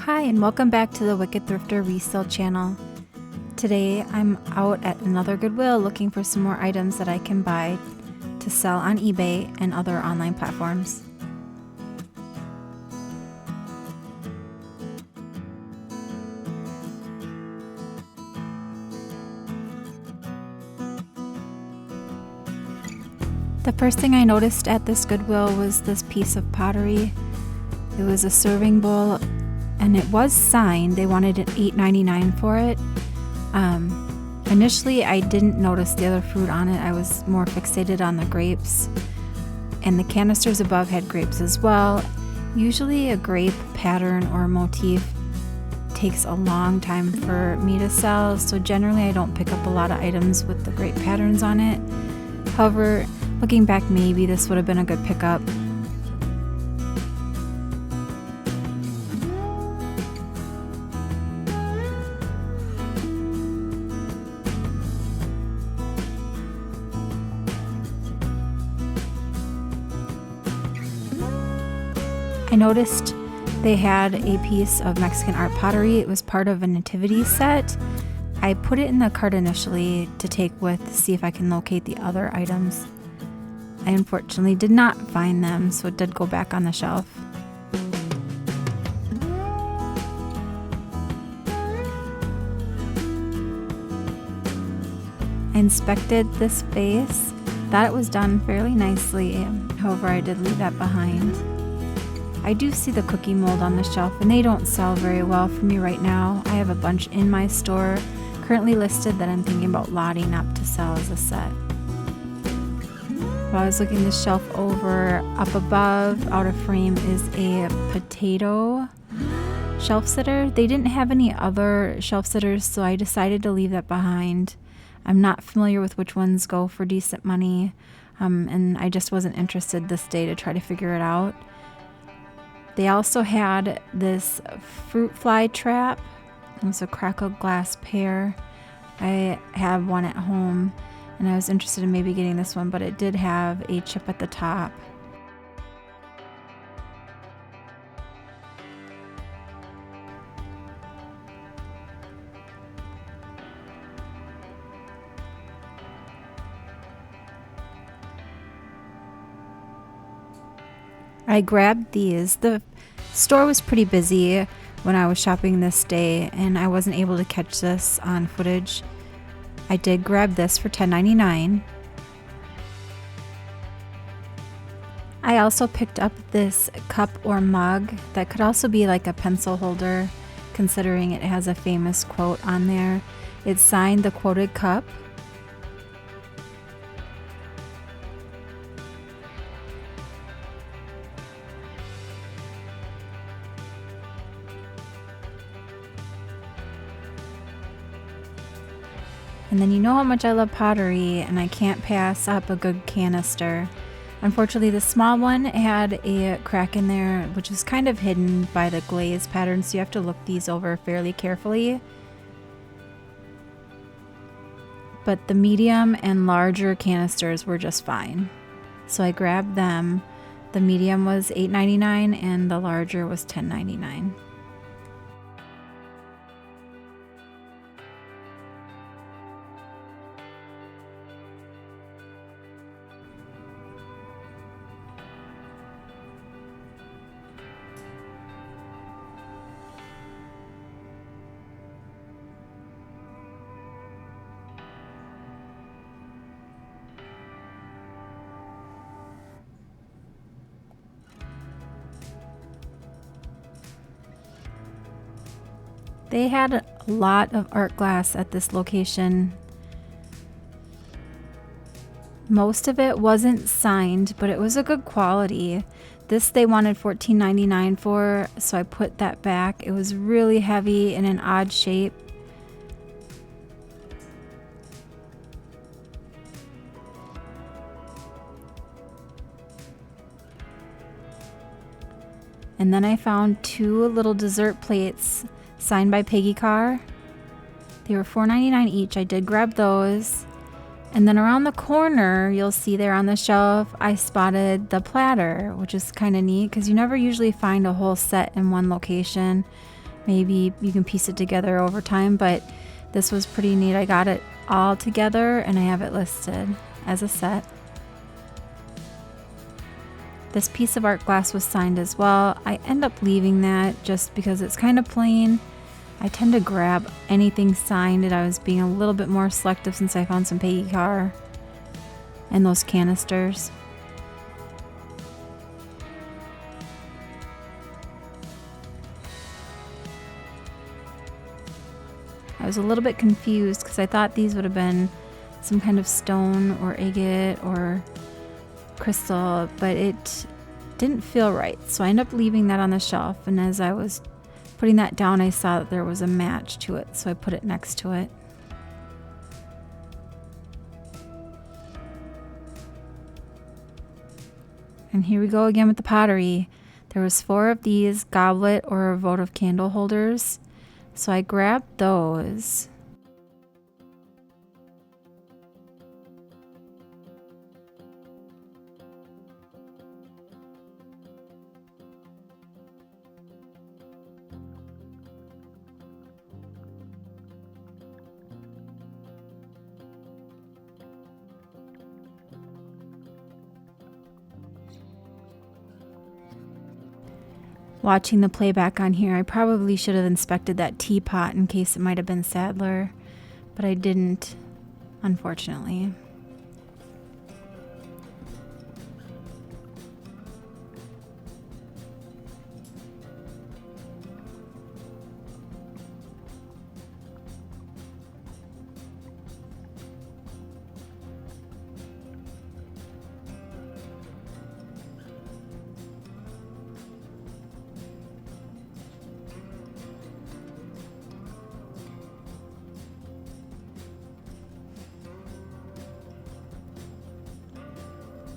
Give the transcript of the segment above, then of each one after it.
Hi, and welcome back to the Wicked Thrifter Resell channel. Today I'm out at another Goodwill looking for some more items that I can buy to sell on eBay and other online platforms. The first thing I noticed at this Goodwill was this piece of pottery. It was a serving bowl and it was signed. They wanted $8.99 for it. Initially, I didn't notice the other fruit on it. I was more fixated on the grapes. And the canisters above had grapes as well. Usually a grape pattern or motif takes a long time for me to sell, so generally I don't pick up a lot of items with the grape patterns on it. However, looking back, maybe this would have been a good pickup. I noticed they had a piece of Mexican art pottery. It was part of a nativity set. I put it in the cart initially to take with to see if I can locate the other items. I unfortunately did not find them, so it did go back on the shelf. I inspected this vase. Thought it was done fairly nicely. However, I did leave that behind. I do see the cookie mold on the shelf, and they don't sell very well for me right now. I have a bunch in my store currently listed that I'm thinking about lotting up to sell as a set. While I was looking this shelf over, up above, out of frame, is a potato shelf sitter. They didn't have any other shelf sitters, so I decided to leave that behind. I'm not familiar with which ones go for decent money, and I just wasn't interested this day to try to figure it out. They also had this fruit fly trap. It was a crackled glass pear. I have one at home, and I was interested in maybe getting this one, but it did have a chip at the top. I grabbed these. The store was pretty busy when I was shopping this day, and I wasn't able to catch this on footage. I did grab this for $10.99. I also picked up this cup or mug that could also be like a pencil holder, considering it has a famous quote on there. It's signed the quoted cup. And then you know how much I love pottery, and I can't pass up a good canister. Unfortunately, the small one had a crack in there, which is kind of hidden by the glaze pattern, so you have to look these over fairly carefully. But the medium and larger canisters were just fine, so I grabbed them. The medium was $8.99 and the larger was $10.99. They had a lot of art glass at this location. Most of it wasn't signed, but it was a good quality. This they wanted $14.99 for, so I put that back. It was really heavy in an odd shape. And then I found two little dessert plates signed by Peggy Carr. They were $4.99 each. I did grab those. And then around the corner, you'll see there on the shelf, I spotted the platter, which is kind of neat because you never usually find a whole set in one location. Maybe you can piece it together over time, but this was pretty neat. I got it all together and I have it listed as a set. This piece of art glass was signed as well. I end up leaving that just because it's kind of plain. I tend to grab anything signed, and I was being a little bit more selective since I found some Peggy Carr and those canisters. I was a little bit confused because I thought these would have been some kind of stone or agate or crystal, but it didn't feel right. So I ended up leaving that on the shelf, and as I was putting that down, I saw that there was a match to it, so I put it next to it. And here we go again with the pottery. There was 4 of these goblet or votive candle holders, so I grabbed those. Watching the playback on here, I probably should have inspected that teapot in case it might have been Sadler, but I didn't, unfortunately.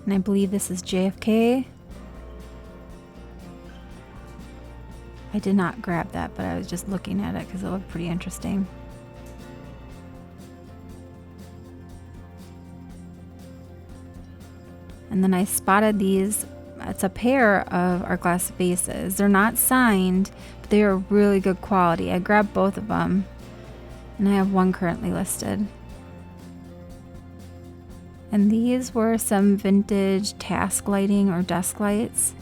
And I believe this is JFK. I did not grab that, but I was just looking at it because it looked pretty interesting. And then I spotted these. It's a pair of art glass vases. They're not signed, but they are really good quality. I grabbed both of them, and I have one currently listed. And these were some vintage task lighting or desk lights.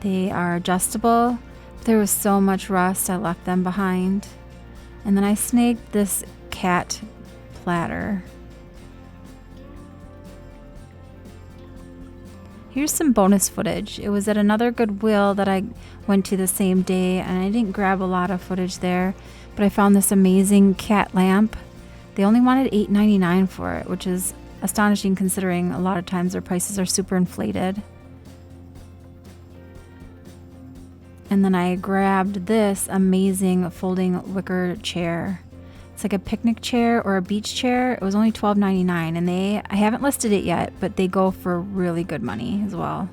They are adjustable. There was so much rust, I left them behind. And then I snagged this cat platter. Here's some bonus footage. It was at another Goodwill that I went to the same day, and I didn't grab a lot of footage there, but I found this amazing cat lamp. They only wanted $8.99 for it, which is astonishing considering a lot of times their prices are super inflated. And then I grabbed this amazing folding wicker chair. It's like a picnic chair or a beach chair. It was only $12.99, and I haven't listed it yet, but they go for really good money as well.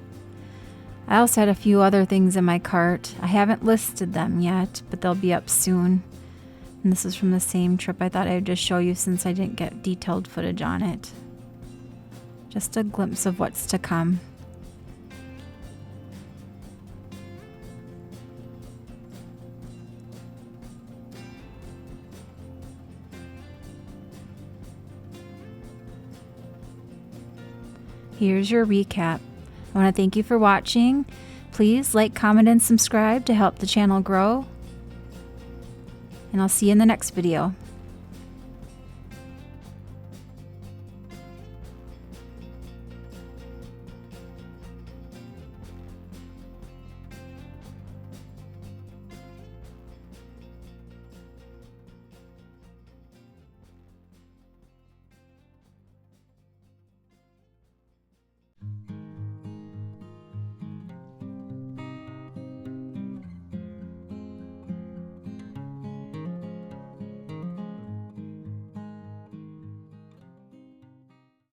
I also had a few other things in my cart. I haven't listed them yet, but they'll be up soon. And this is from the same trip. I thought I would just show you since I didn't get detailed footage on it. Just a glimpse of what's to come. Here's your recap. I want to thank you for watching. Please like, comment, and subscribe to help the channel grow. And I'll see you in the next video.